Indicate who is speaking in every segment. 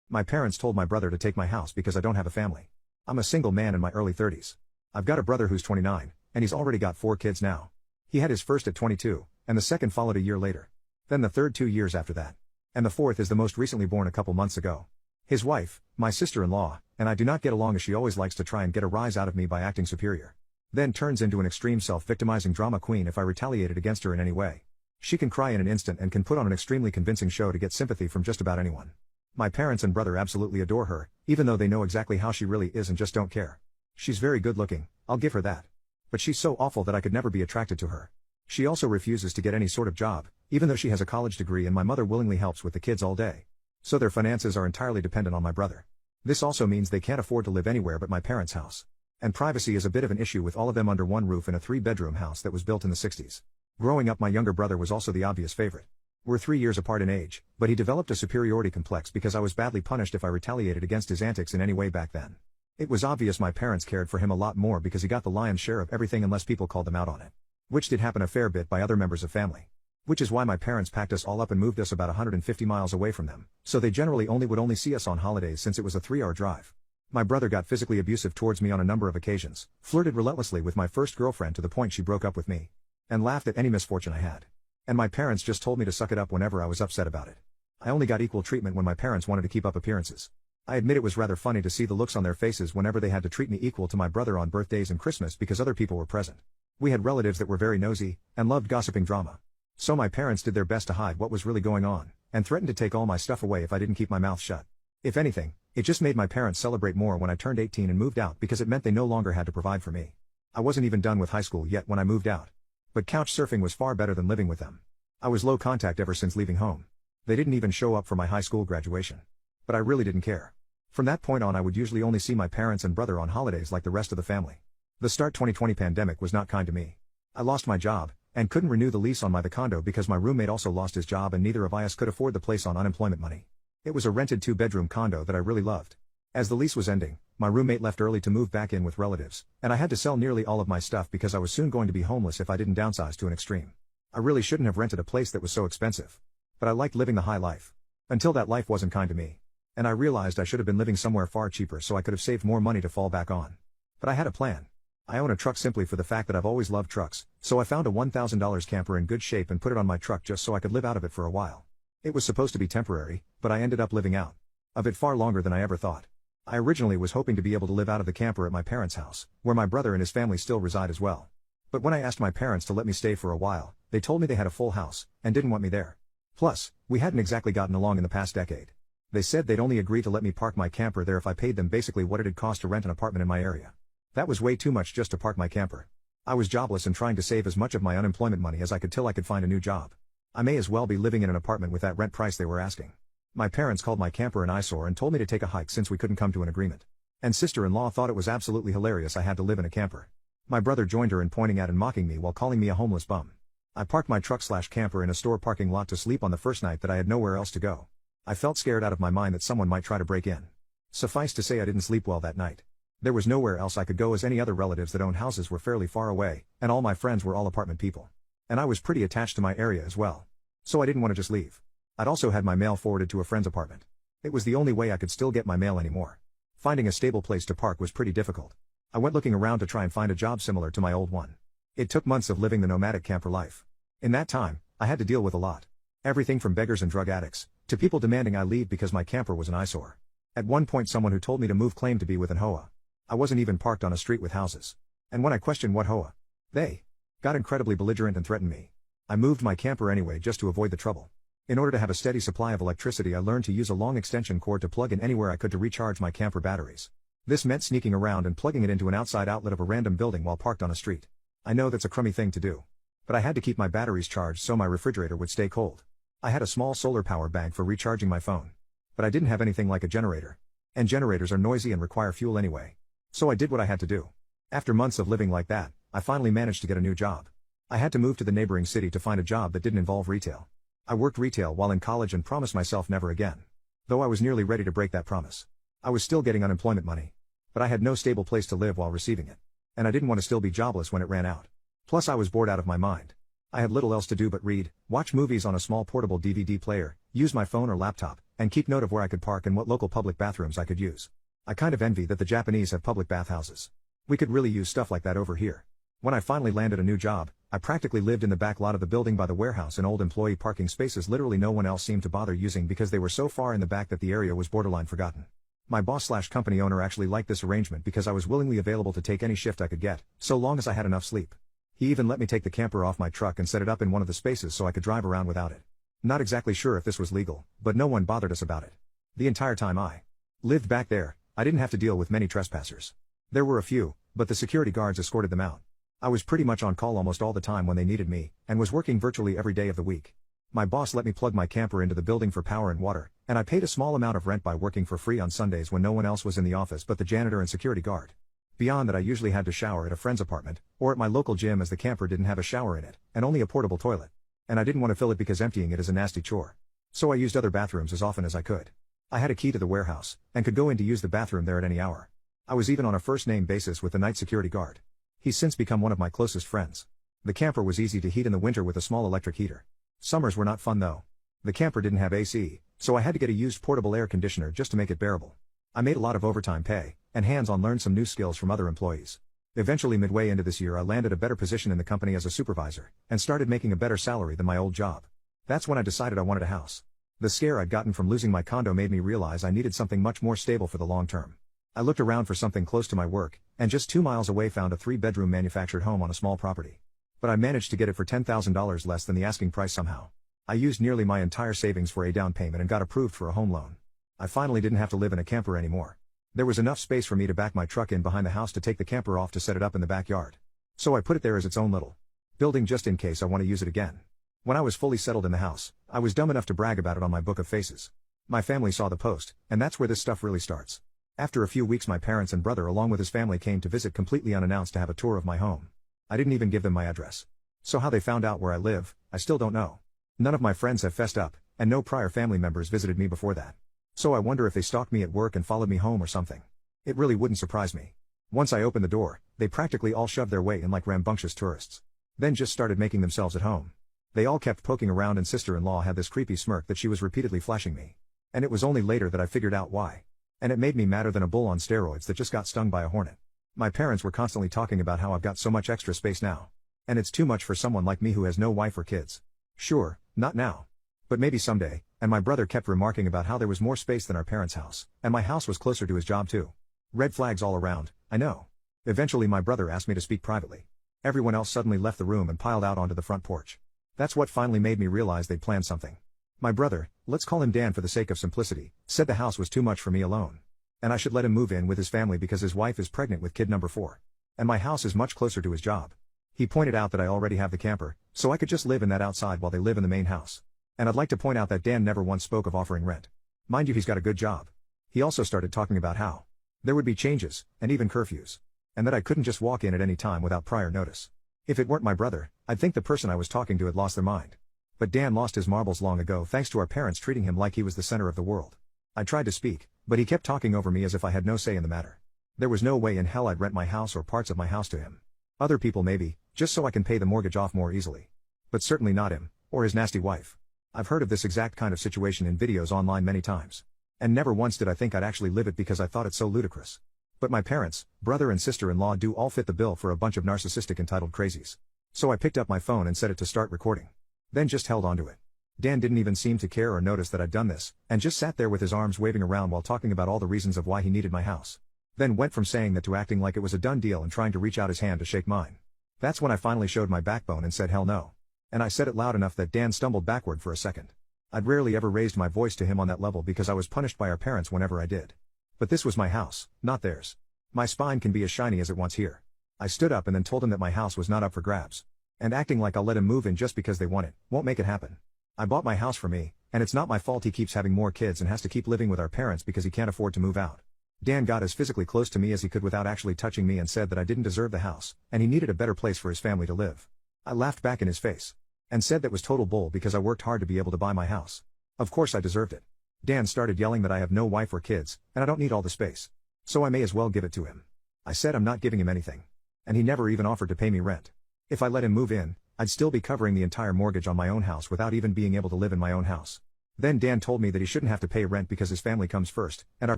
Speaker 1: My parents told my brother to take my house because I don't have a family. I'm a single man in my early 30s. I've got a brother who's 29, and he's already got 4 kids now. He had his first at 22, and the second followed a year later. Then the third 2 years after that. And the fourth is the most recently born a couple months ago. His wife, my sister-in-law, and I do not get along as she always likes to try and get a rise out of me by acting superior. Then turns into an extreme self-victimizing drama queen if I retaliated against her in any way. She can cry in an instant and can put on an extremely convincing show to get sympathy from just about anyone. My parents and brother absolutely adore her, even though they know exactly how she really is and just don't care. She's very good looking, I'll give her that. But she's so awful that I could never be attracted to her. She also refuses to get any sort of job, even though she has a college degree, and my mother willingly helps with the kids all day. So their finances are entirely dependent on my brother. This also means they can't afford to live anywhere but my parents' house. And privacy is a bit of an issue with all of them under one roof in a 3-bedroom house that was built in the 60s. Growing up, my younger brother was also the obvious favorite. We're 3 years apart in age, but he developed a superiority complex because I was badly punished if I retaliated against his antics in any way back then. It was obvious my parents cared for him a lot more because he got the lion's share of everything unless people called them out on it. Which did happen a fair bit by other members of family. Which is why my parents packed us all up and moved us about 150 miles away from them, so they generally would see us on holidays since it was a 3-hour drive. My brother got physically abusive towards me on a number of occasions, flirted relentlessly with my first girlfriend to the point she broke up with me, and laughed at any misfortune I had. And my parents just told me to suck it up whenever I was upset about it. I only got equal treatment when my parents wanted to keep up appearances. I admit it was rather funny to see the looks on their faces whenever they had to treat me equal to my brother on birthdays and Christmas because other people were present. We had relatives that were very nosy, and loved gossiping drama. So my parents did their best to hide what was really going on, and threatened to take all my stuff away if I didn't keep my mouth shut. If anything, it just made my parents celebrate more when I turned 18 and moved out because it meant they no longer had to provide for me. I wasn't even done with high school yet when I moved out. But couch surfing was far better than living with them. I was low contact ever since leaving home. They didn't even show up for my high school graduation. But I really didn't care. From that point on, I would usually only see my parents and brother on holidays like the rest of the family. The start 2020 pandemic was not kind to me. I lost my job, and couldn't renew the lease on the condo because my roommate also lost his job and neither of us could afford the place on unemployment money. It was a rented 2-bedroom condo that I really loved. As the lease was ending, my roommate left early to move back in with relatives, and I had to sell nearly all of my stuff because I was soon going to be homeless if I didn't downsize to an extreme. I really shouldn't have rented a place that was so expensive. But I liked living the high life. Until that life wasn't kind to me. And I realized I should have been living somewhere far cheaper so I could have saved more money to fall back on. But I had a plan. I own a truck simply for the fact that I've always loved trucks, so I found a $1,000 camper in good shape and put it on my truck just so I could live out of it for a while. It was supposed to be temporary, but I ended up living out of it far longer than I ever thought. I originally was hoping to be able to live out of the camper at my parents' house, where my brother and his family still reside as well. But when I asked my parents to let me stay for a while, they told me they had a full house, and didn't want me there. Plus, we hadn't exactly gotten along in the past decade. They said they'd only agree to let me park my camper there if I paid them basically what it'd cost to rent an apartment in my area. That was way too much just to park my camper. I was jobless and trying to save as much of my unemployment money as I could till I could find a new job. I may as well be living in an apartment with that rent price they were asking. My parents called my camper an eyesore and told me to take a hike since we couldn't come to an agreement. And sister-in-law thought it was absolutely hilarious I had to live in a camper. My brother joined her in pointing at and mocking me while calling me a homeless bum. I parked my truck/camper in a store parking lot to sleep on the first night that I had nowhere else to go. I felt scared out of my mind that someone might try to break in. Suffice to say I didn't sleep well that night. There was nowhere else I could go as any other relatives that owned houses were fairly far away, and all my friends were all apartment people. And I was pretty attached to my area as well. So I didn't want to just leave. I'd also had my mail forwarded to a friend's apartment. It was the only way I could still get my mail anymore. Finding a stable place to park was pretty difficult. I went looking around to try and find a job similar to my old one. It took months of living the nomadic camper life. In that time, I had to deal with a lot. Everything from beggars and drug addicts, to people demanding I leave because my camper was an eyesore. At one point someone who told me to move claimed to be with an HOA. I wasn't even parked on a street with houses. And when I questioned what HOA, they got incredibly belligerent and threatened me. I moved my camper anyway just to avoid the trouble. In order to have a steady supply of electricity, I learned to use a long extension cord to plug in anywhere I could to recharge my camper batteries. This meant sneaking around and plugging it into an outside outlet of a random building while parked on a street. I know that's a crummy thing to do. But I had to keep my batteries charged so my refrigerator would stay cold. I had a small solar power bank for recharging my phone. But I didn't have anything like a generator. And generators are noisy and require fuel anyway. So I did what I had to do. After months of living like that, I finally managed to get a new job. I had to move to the neighboring city to find a job that didn't involve retail. I worked retail while in college and promised myself never again. Though I was nearly ready to break that promise. I was still getting unemployment money. But I had no stable place to live while receiving it. And I didn't want to still be jobless when it ran out. Plus I was bored out of my mind. I had little else to do but read, watch movies on a small portable DVD player, use my phone or laptop, and keep note of where I could park and what local public bathrooms I could use. I kind of envy that the Japanese have public bathhouses. We could really use stuff like that over here. When I finally landed a new job, I practically lived in the back lot of the building by the warehouse in old employee parking spaces literally no one else seemed to bother using because they were so far in the back that the area was borderline forgotten. My boss/company owner actually liked this arrangement because I was willingly available to take any shift I could get, so long as I had enough sleep. He even let me take the camper off my truck and set it up in one of the spaces so I could drive around without it. Not exactly sure if this was legal, but no one bothered us about it. The entire time I lived back there, I didn't have to deal with many trespassers. There were a few, but the security guards escorted them out. I was pretty much on call almost all the time when they needed me, and was working virtually every day of the week. My boss let me plug my camper into the building for power and water, and I paid a small amount of rent by working for free on Sundays when no one else was in the office but the janitor and security guard. Beyond that, I usually had to shower at a friend's apartment, or at my local gym as the camper didn't have a shower in it, and only a portable toilet. And I didn't want to fill it because emptying it is a nasty chore. So I used other bathrooms as often as I could. I had a key to the warehouse, and could go in to use the bathroom there at any hour. I was even on a first-name basis with the night security guard. He's since become one of my closest friends. The camper was easy to heat in the winter with a small electric heater. Summers were not fun though. The camper didn't have AC, so I had to get a used portable air conditioner just to make it bearable. I made a lot of overtime pay, and hands-on learned some new skills from other employees. Eventually midway into this year I landed a better position in the company as a supervisor, and started making a better salary than my old job. That's when I decided I wanted a house. The scare I'd gotten from losing my condo made me realize I needed something much more stable for the long term. I looked around for something close to my work, and just 2 miles away found a 3-bedroom manufactured home on a small property. But I managed to get it for $10,000 less than the asking price somehow. I used nearly my entire savings for a down payment and got approved for a home loan. I finally didn't have to live in a camper anymore. There was enough space for me to back my truck in behind the house to take the camper off to set it up in the backyard. So I put it there as its own little building just in case I want to use it again. When I was fully settled in the house, I was dumb enough to brag about it on my book of faces. My family saw the post, and that's where this stuff really starts. After a few weeks my parents and brother along with his family came to visit completely unannounced to have a tour of my home. I didn't even give them my address. So how they found out where I live, I still don't know. None of my friends have fessed up, and no prior family members visited me before that. So I wonder if they stalked me at work and followed me home or something. It really wouldn't surprise me. Once I opened the door, they practically all shoved their way in like rambunctious tourists. Then just started making themselves at home. They all kept poking around and sister-in-law had this creepy smirk that she was repeatedly flashing me. And it was only later that I figured out why. And it made me madder than a bull on steroids that just got stung by a hornet. My parents were constantly talking about how I've got so much extra space now. And it's too much for someone like me who has no wife or kids. Sure, not now. But maybe someday, and my brother kept remarking about how there was more space than our parents' house, and my house was closer to his job too. Red flags all around, I know. Eventually my brother asked me to speak privately. Everyone else suddenly left the room and piled out onto the front porch. That's what finally made me realize they'd planned something. My brother, let's call him Dan for the sake of simplicity, said the house was too much for me alone. And I should let him move in with his family because his wife is pregnant with kid number 4. And my house is much closer to his job. He pointed out that I already have the camper, so I could just live in that outside while they live in the main house. And I'd like to point out that Dan never once spoke of offering rent. Mind you, he's got a good job. He also started talking about how there would be changes, and even curfews. And that I couldn't just walk in at any time without prior notice. If it weren't my brother, I'd think the person I was talking to had lost their mind. But Dan lost his marbles long ago thanks to our parents treating him like he was the center of the world. I tried to speak, but he kept talking over me as if I had no say in the matter. There was no way in hell I'd rent my house or parts of my house to him. Other people maybe, just so I can pay the mortgage off more easily. But certainly not him, or his nasty wife. I've heard of this exact kind of situation in videos online many times. And never once did I think I'd actually live it because I thought it so ludicrous. But my parents, brother and sister-in-law do all fit the bill for a bunch of narcissistic entitled crazies. So I picked up my phone and set it to start recording. Then just held onto it. Dan didn't even seem to care or notice that I'd done this, and just sat there with his arms waving around while talking about all the reasons of why he needed my house. Then went from saying that to acting like it was a done deal and trying to reach out his hand to shake mine. That's when I finally showed my backbone and said hell no. And I said it loud enough that Dan stumbled backward for a second. I'd rarely ever raised my voice to him on that level because I was punished by our parents whenever I did. But this was my house, not theirs. My spine can be as shiny as it wants here. I stood up and then told him that my house was not up for grabs. And acting like I'll let him move in just because they want it, won't make it happen. I bought my house for me, and it's not my fault he keeps having more kids and has to keep living with our parents because he can't afford to move out. Dan got as physically close to me as he could without actually touching me and said that I didn't deserve the house, and he needed a better place for his family to live. I laughed back in his face. And said that was total bull because I worked hard to be able to buy my house. Of course I deserved it. Dan started yelling that I have no wife or kids, and I don't need all the space. So I may as well give it to him. I said I'm not giving him anything. And he never even offered to pay me rent. If I let him move in, I'd still be covering the entire mortgage on my own house without even being able to live in my own house. Then Dan told me that he shouldn't have to pay rent because his family comes first, and our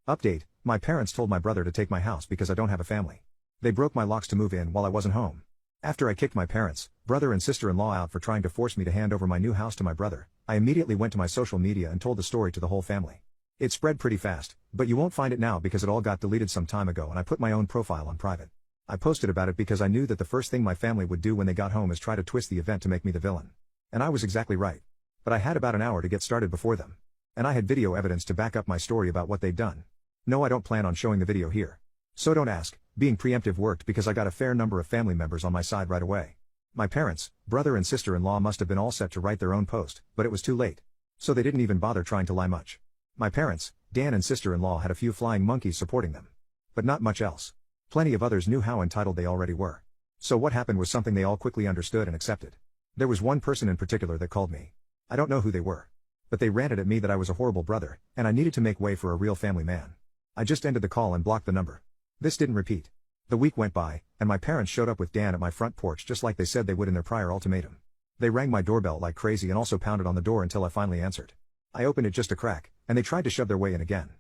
Speaker 1: update, my parents told my brother to take my house because I don't have a family. They broke my locks to move in while I wasn't home. After I kicked my parents, brother and sister-in-law out for trying to force me to hand over my new house to my brother, I immediately went to my social media and told the story to the whole family. It spread pretty fast, but you won't find it now because it all got deleted some time ago and I put my own profile on private. I posted about it because I knew that the first thing my family would do when they got home is try to twist the event to make me the villain. And I was exactly right. But I had about an hour to get started before them. And I had video evidence to back up my story about what they'd done. No, I don't plan on showing the video here. So don't ask, being preemptive worked because I got a fair number of family members on my side right away. My parents, brother and sister-in-law must have been all set to write their own post, but it was too late. So they didn't even bother trying to lie much. My parents, Dan and sister-in-law had a few flying monkeys supporting them. But not much else. Plenty of others knew how entitled they already were. So what happened was something they all quickly understood and accepted. There was one person in particular that called me. I don't know who they were. But they ranted at me that I was a horrible brother, and I needed to make way for a real family man. I just ended the call and blocked the number. This didn't repeat. The week went by, and my parents showed up with Dan at my front porch just like they said they would in their prior ultimatum. They rang my doorbell like crazy and also pounded on the door until I finally answered. I opened it just a crack, and they tried to shove their way in again.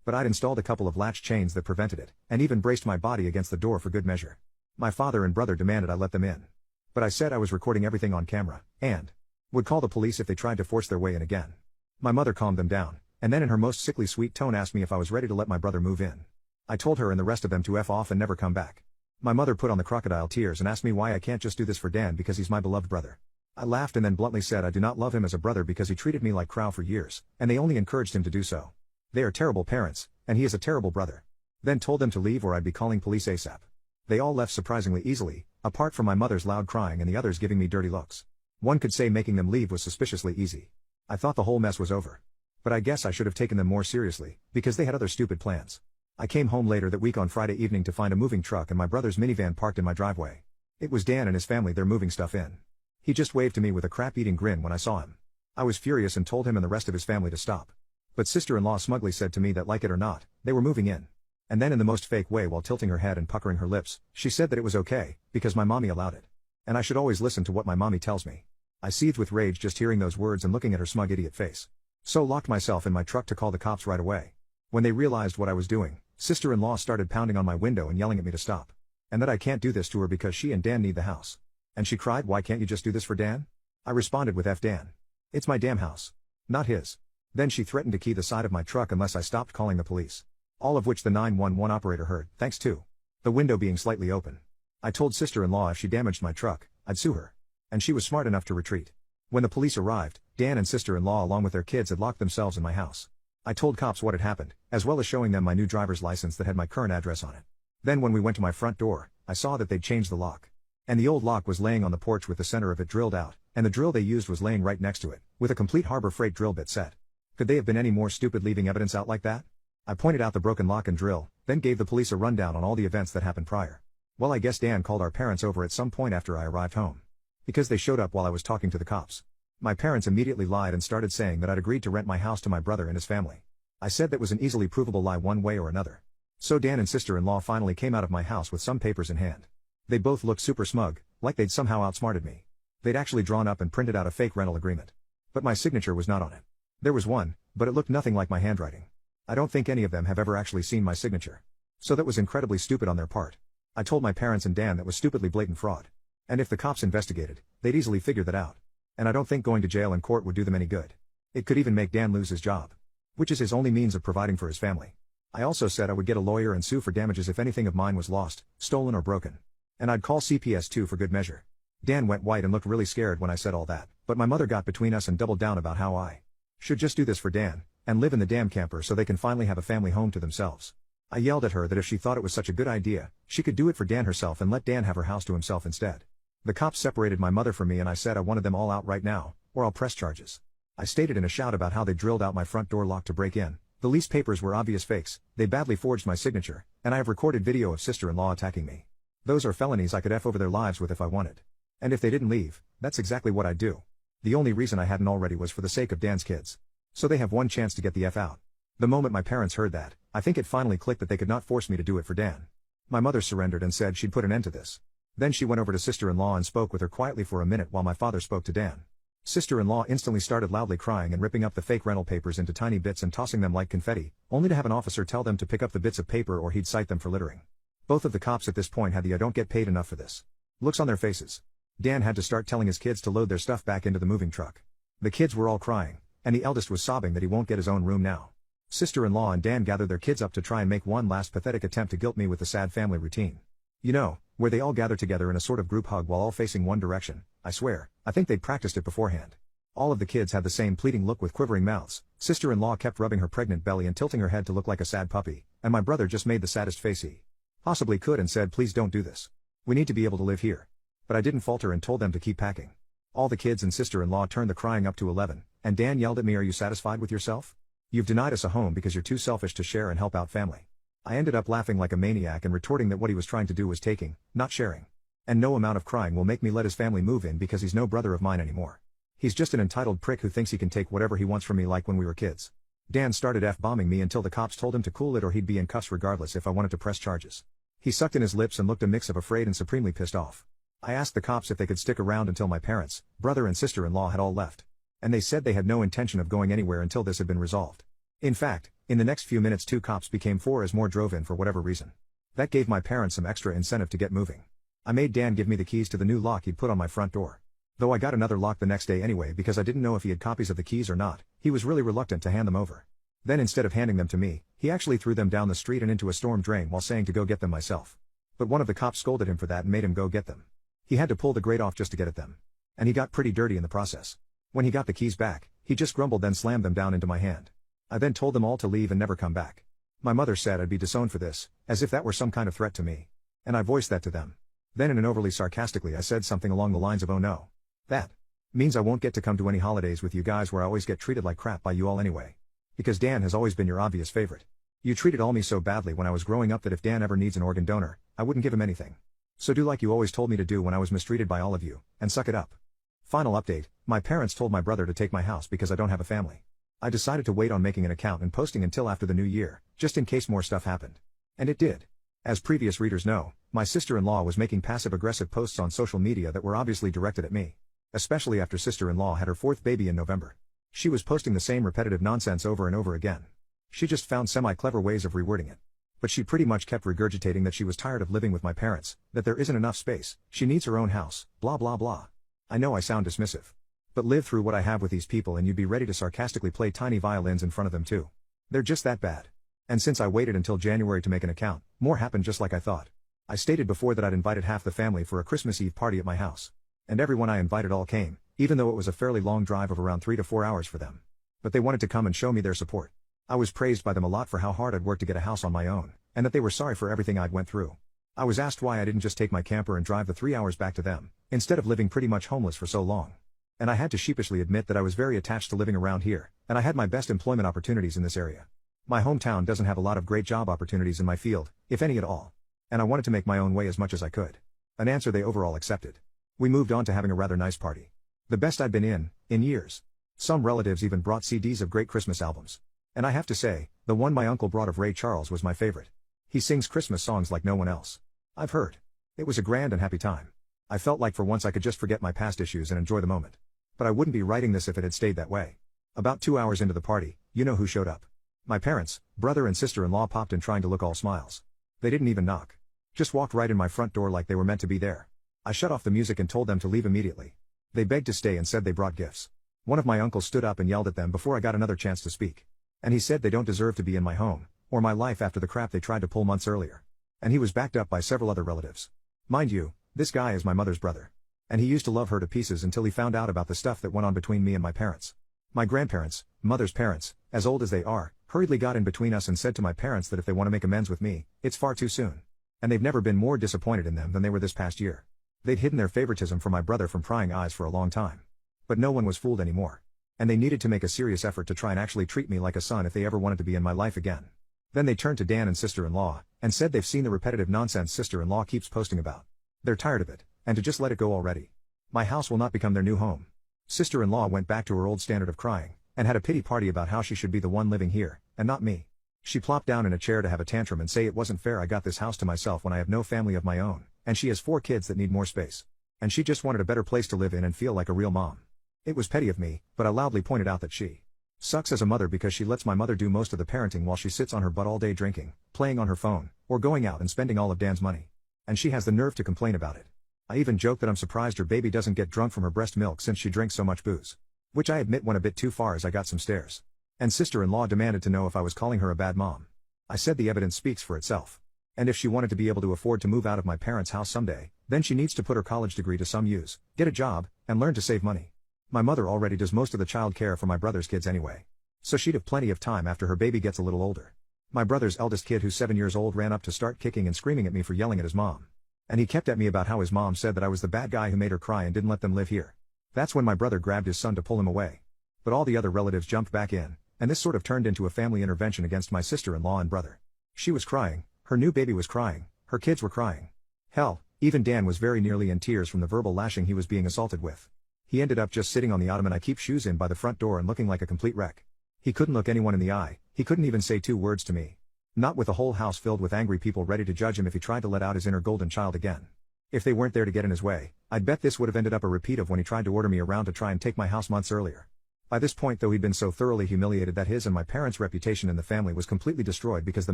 Speaker 1: But I'd installed a couple of latch chains that prevented it, and even braced my body against the door for good measure. My father and brother demanded I let them in. But I said I was recording everything on camera, and would call the police if they tried to force their way in again. My mother calmed them down, and then in her most sickly sweet tone asked me if I was ready to let my brother move in. I told her and the rest of them to F off and never come back. My mother put on the crocodile tears and asked me why I can't just do this for Dan because he's my beloved brother. I laughed and then bluntly said I do not love him as a brother because he treated me like crow for years, and they only encouraged him to do so. They are terrible parents, and he is a terrible brother. Then told them to leave or I'd be calling police ASAP. They all left surprisingly easily, apart from my mother's loud crying and the others giving me dirty looks. One could say making them leave was suspiciously easy. I thought the whole mess was over. But I guess I should have taken them more seriously, because they had other stupid plans. I came home later that week on Friday evening to find a moving truck and my brother's minivan parked in my driveway. It was Dan and his family there moving stuff in. He just waved to me with a crap-eating grin when I saw him. I was furious and told him and the rest of his family to stop. But sister-in-law smugly said to me that like it or not, they were moving in. And then in the most fake way while tilting her head and puckering her lips, she said that it was okay, because my mommy allowed it. And I should always listen to what my mommy tells me. I seethed with rage just hearing those words and looking at her smug idiot face. So locked myself in my truck to call the cops right away. When they realized what I was doing, sister-in-law started pounding on my window and yelling at me to stop. And that I can't do this to her because she and Dan need the house. And she cried, "Why can't you just do this for Dan?" I responded with F Dan. It's my damn house. Not his. Then she threatened to key the side of my truck unless I stopped calling the police. All of which the 911 operator heard, thanks to the window being slightly open. I told sister-in-law if she damaged my truck, I'd sue her. And she was smart enough to retreat. When the police arrived, Dan and sister-in-law along with their kids had locked themselves in my house. I told cops what had happened, as well as showing them my new driver's license that had my current address on it. Then when we went to my front door, I saw that they'd changed the lock. And the old lock was laying on the porch with the center of it drilled out, and the drill they used was laying right next to it, with a complete Harbor Freight drill bit set. Could they have been any more stupid leaving evidence out like that? I pointed out the broken lock and drill, then gave the police a rundown on all the events that happened prior. Well, I guess Dan called our parents over at some point after I arrived home. Because they showed up while I was talking to the cops. My parents immediately lied and started saying that I'd agreed to rent my house to my brother and his family. I said that was an easily provable lie one way or another. So Dan and sister-in-law finally came out of my house with some papers in hand. They both looked super smug, like they'd somehow outsmarted me. They'd actually drawn up and printed out a fake rental agreement. But my signature was not on it. There was one, but it looked nothing like my handwriting. I don't think any of them have ever actually seen my signature. So that was incredibly stupid on their part. I told my parents and Dan that was stupidly blatant fraud. And if the cops investigated, they'd easily figure that out. And I don't think going to jail and court would do them any good. It could even make Dan lose his job. Which is his only means of providing for his family. I also said I would get a lawyer and sue for damages if anything of mine was lost, stolen or broken. And I'd call CPS too for good measure. Dan went white and looked really scared when I said all that, but my mother got between us and doubled down about how I should just do this for Dan, and live in the damn camper so they can finally have a family home to themselves. I yelled at her that if she thought it was such a good idea, she could do it for Dan herself and let Dan have her house to himself instead. The cops separated my mother from me and I said I wanted them all out right now, or I'll press charges. I stated in a shout about how they drilled out my front door lock to break in. The lease papers were obvious fakes, they badly forged my signature, and I have recorded video of sister-in-law attacking me. Those are felonies I could F over their lives with if I wanted. And if they didn't leave, that's exactly what I'd do. The only reason I hadn't already was for the sake of Dan's kids. So they have one chance to get the F out. The moment my parents heard that, I think it finally clicked that they could not force me to do it for Dan. My mother surrendered and said she'd put an end to this. Then she went over to sister-in-law and spoke with her quietly for a minute while my father spoke to Dan. Sister-in-law instantly started loudly crying and ripping up the fake rental papers into tiny bits and tossing them like confetti, only to have an officer tell them to pick up the bits of paper or he'd cite them for littering. Both of the cops at this point had the "I don't get paid enough for this" looks on their faces. Dan had to start telling his kids to load their stuff back into the moving truck. The kids were all crying, and the eldest was sobbing that he won't get his own room now. Sister-in-law and Dan gathered their kids up to try and make one last pathetic attempt to guilt me with the sad family routine. You know, where they all gather together in a sort of group hug while all facing one direction. I swear, I think they'd practiced it beforehand. All of the kids had the same pleading look with quivering mouths. Sister-in-law kept rubbing her pregnant belly and tilting her head to look like a sad puppy, and my brother just made the saddest face he possibly could and said, "Please don't do this. We need to be able to live here." But I didn't falter and told them to keep packing. All the kids and sister-in-law turned the crying up to 11, and Dan yelled at me, "Are you satisfied with yourself? You've denied us a home because you're too selfish to share and help out family." I ended up laughing like a maniac and retorting that what he was trying to do was taking, not sharing. And no amount of crying will make me let his family move in because he's no brother of mine anymore. He's just an entitled prick who thinks he can take whatever he wants from me like when we were kids. Dan started F-bombing me until the cops told him to cool it or he'd be in cuffs regardless if I wanted to press charges. He sucked in his lips and looked a mix of afraid and supremely pissed off. I asked the cops if they could stick around until my parents, brother and sister-in-law had all left. And they said they had no intention of going anywhere until this had been resolved. In fact, in the next few minutes 2 cops became 4 as more drove in for whatever reason. That gave my parents some extra incentive to get moving. I made Dan give me the keys to the new lock he'd put on my front door. Though I got another lock the next day anyway because I didn't know if he had copies of the keys or not, he was really reluctant to hand them over. Then instead of handing them to me, he actually threw them down the street and into a storm drain while saying to go get them myself. But one of the cops scolded him for that and made him go get them. He had to pull the grate off just to get at them. And he got pretty dirty in the process. When he got the keys back, he just grumbled then slammed them down into my hand. I then told them all to leave and never come back. My mother said I'd be disowned for this, as if that were some kind of threat to me. And I voiced that to them. Then in an overly sarcastically I said something along the lines of, "Oh no. That means I won't get to come to any holidays with you guys where I always get treated like crap by you all anyway. Because Dan has always been your obvious favorite. You treated all me so badly when I was growing up that if Dan ever needs an organ donor, I wouldn't give him anything. So do like you always told me to do when I was mistreated by all of you, and suck it up." Final update, my parents told my brother to take my house because I don't have a family. I decided to wait on making an account and posting until after the new year, just in case more stuff happened. And it did. As previous readers know, my sister-in-law was making passive-aggressive posts on social media that were obviously directed at me. Especially after sister-in-law had her 4th baby in November. She was posting the same repetitive nonsense over and over again. She just found semi-clever ways of rewording it. But she pretty much kept regurgitating that she was tired of living with my parents, that there isn't enough space, she needs her own house, blah blah blah. I know I sound dismissive. But live through what I have with these people and you'd be ready to sarcastically play tiny violins in front of them too. They're just that bad. And since I waited until January to make an account, more happened just like I thought. I stated before that I'd invited half the family for a Christmas Eve party at my house. And everyone I invited all came, even though it was a fairly long drive of around 3 to 4 hours for them. But they wanted to come and show me their support. I was praised by them a lot for how hard I'd worked to get a house on my own, and that they were sorry for everything I'd went through. I was asked why I didn't just take my camper and drive the 3 hours back to them, instead of living pretty much homeless for so long. And I had to sheepishly admit that I was very attached to living around here, and I had my best employment opportunities in this area. My hometown doesn't have a lot of great job opportunities in my field, if any at all. And I wanted to make my own way as much as I could. An answer they overall accepted. We moved on to having a rather nice party. The best I'd been in years. Some relatives even brought CDs of great Christmas albums. And I have to say, the one my uncle brought of Ray Charles was my favorite. He sings Christmas songs like no one else I've heard. It was a grand and happy time. I felt like for once I could just forget my past issues and enjoy the moment. But I wouldn't be writing this if it had stayed that way. About 2 hours into the party, you know who showed up. My parents, brother and sister-in-law popped in trying to look all smiles. They didn't even knock. Just walked right in my front door like they were meant to be there. I shut off the music and told them to leave immediately. They begged to stay and said they brought gifts. One of my uncles stood up and yelled at them before I got another chance to speak. And he said they don't deserve to be in my home, or my life after the crap they tried to pull months earlier. And he was backed up by several other relatives. Mind you, this guy is my mother's brother. And he used to love her to pieces until he found out about the stuff that went on between me and my parents. My grandparents, mother's parents, as old as they are, hurriedly got in between us and said to my parents that if they want to make amends with me, it's far too soon. And they've never been more disappointed in them than they were this past year. They'd hidden their favoritism for my brother from prying eyes for a long time. But no one was fooled anymore. And they needed to make a serious effort to try and actually treat me like a son if they ever wanted to be in my life again. Then they turned to Dan and sister-in-law, and said they've seen the repetitive nonsense sister-in-law keeps posting about. They're tired of it, and to just let it go already. My house will not become their new home. Sister-in-law went back to her old standard of crying, and had a pity party about how she should be the one living here, and not me. She plopped down in a chair to have a tantrum and say it wasn't fair I got this house to myself when I have no family of my own, and she has 4 kids that need more space. And she just wanted a better place to live in and feel like a real mom. It was petty of me, but I loudly pointed out that she sucks as a mother because she lets my mother do most of the parenting while she sits on her butt all day drinking, playing on her phone, or going out and spending all of Dan's money. And she has the nerve to complain about it. I even joke that I'm surprised her baby doesn't get drunk from her breast milk since she drinks so much booze. Which I admit went a bit too far as I got some stares. And sister-in-law demanded to know if I was calling her a bad mom. I said the evidence speaks for itself. And if she wanted to be able to afford to move out of my parents' house someday, then she needs to put her college degree to some use, get a job, and learn to save money. My mother already does most of the child care for my brother's kids anyway. So she'd have plenty of time after her baby gets a little older. My brother's eldest kid, who's 7 years old, ran up to start kicking and screaming at me for yelling at his mom. And he kept at me about how his mom said that I was the bad guy who made her cry and didn't let them live here. That's when my brother grabbed his son to pull him away. But all the other relatives jumped back in, and this sort of turned into a family intervention against my sister-in-law and brother. She was crying, her new baby was crying, her kids were crying. Hell, even Dan was very nearly in tears from the verbal lashing he was being assaulted with. He ended up just sitting on the ottoman I keep shoes in by the front door and looking like a complete wreck. He couldn't look anyone in the eye, he couldn't even say 2 words to me. Not with a whole house filled with angry people ready to judge him if he tried to let out his inner golden child again. If they weren't there to get in his way, I'd bet this would have ended up a repeat of when he tried to order me around to try and take my house months earlier. By this point though, he'd been so thoroughly humiliated that his and my parents' reputation in the family was completely destroyed because the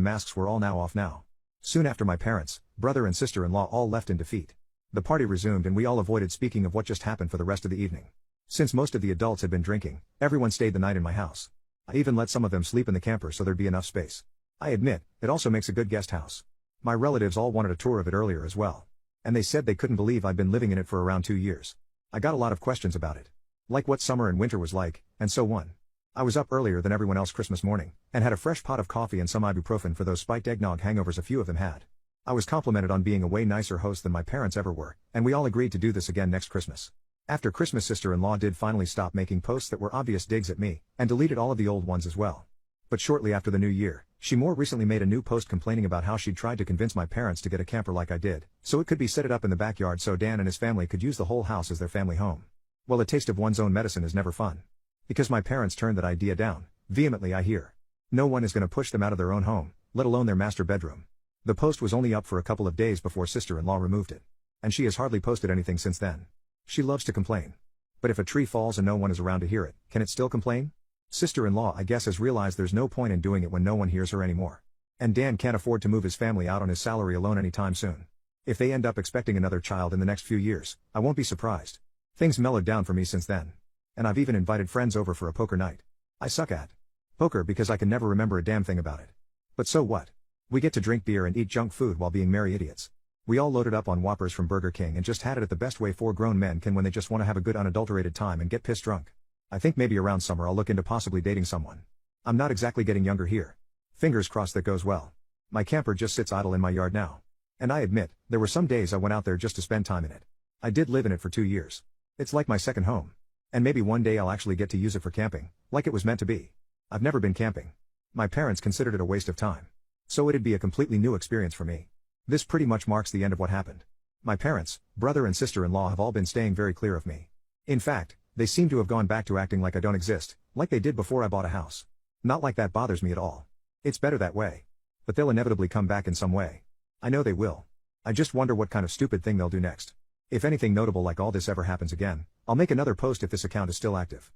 Speaker 1: masks were all now off now. Soon after, my parents, brother and sister-in-law all left in defeat. The party resumed and we all avoided speaking of what just happened for the rest of the evening. Since most of the adults had been drinking, everyone stayed the night in my house. I even let some of them sleep in the camper so there'd be enough space. I admit, it also makes a good guest house. My relatives all wanted a tour of it earlier as well. And they said they couldn't believe I'd been living in it for around 2 years. I got a lot of questions about it. Like what summer and winter was like, and so on. I was up earlier than everyone else Christmas morning, and had a fresh pot of coffee and some ibuprofen for those spiked eggnog hangovers a few of them had. I was complimented on being a way nicer host than my parents ever were, and we all agreed to do this again next Christmas. After Christmas, sister-in-law did finally stop making posts that were obvious digs at me, and deleted all of the old ones as well. But shortly after the new year, she more recently made a new post complaining about how she'd tried to convince my parents to get a camper like I did, so it could be set it up in the backyard so Dan and his family could use the whole house as their family home. Well, a taste of one's own medicine is never fun. Because my parents turned that idea down, vehemently I hear. No one is going to push them out of their own home, let alone their master bedroom. The post was only up for a couple of days before sister-in-law removed it. And she has hardly posted anything since then. She loves to complain. But if a tree falls and no one is around to hear it, can it still complain? Sister-in-law, I guess, has realized there's no point in doing it when no one hears her anymore. And Dan can't afford to move his family out on his salary alone anytime soon. If they end up expecting another child in the next few years, I won't be surprised. Things mellowed down for me since then. And I've even invited friends over for a poker night. I suck at poker because I can never remember a damn thing about it. But so what? We get to drink beer and eat junk food while being merry idiots. We all loaded up on Whoppers from Burger King and just had it at the best way 4 grown men can when they just want to have a good unadulterated time and get pissed drunk. I think maybe around summer I'll look into possibly dating someone. I'm not exactly getting younger here. Fingers crossed that goes well. My camper just sits idle in my yard now. And I admit, there were some days I went out there just to spend time in it. I did live in it for 2 years. It's like my second home. And maybe one day I'll actually get to use it for camping, like it was meant to be. I've never been camping. My parents considered it a waste of time. So it'd be a completely new experience for me. This pretty much marks the end of what happened. My parents, brother and sister-in-law have all been staying very clear of me. In fact, they seem to have gone back to acting like I don't exist, like they did before I bought a house. Not like that bothers me at all. It's better that way. But they'll inevitably come back in some way. I know they will. I just wonder what kind of stupid thing they'll do next. If anything notable like all this ever happens again, I'll make another post if this account is still active.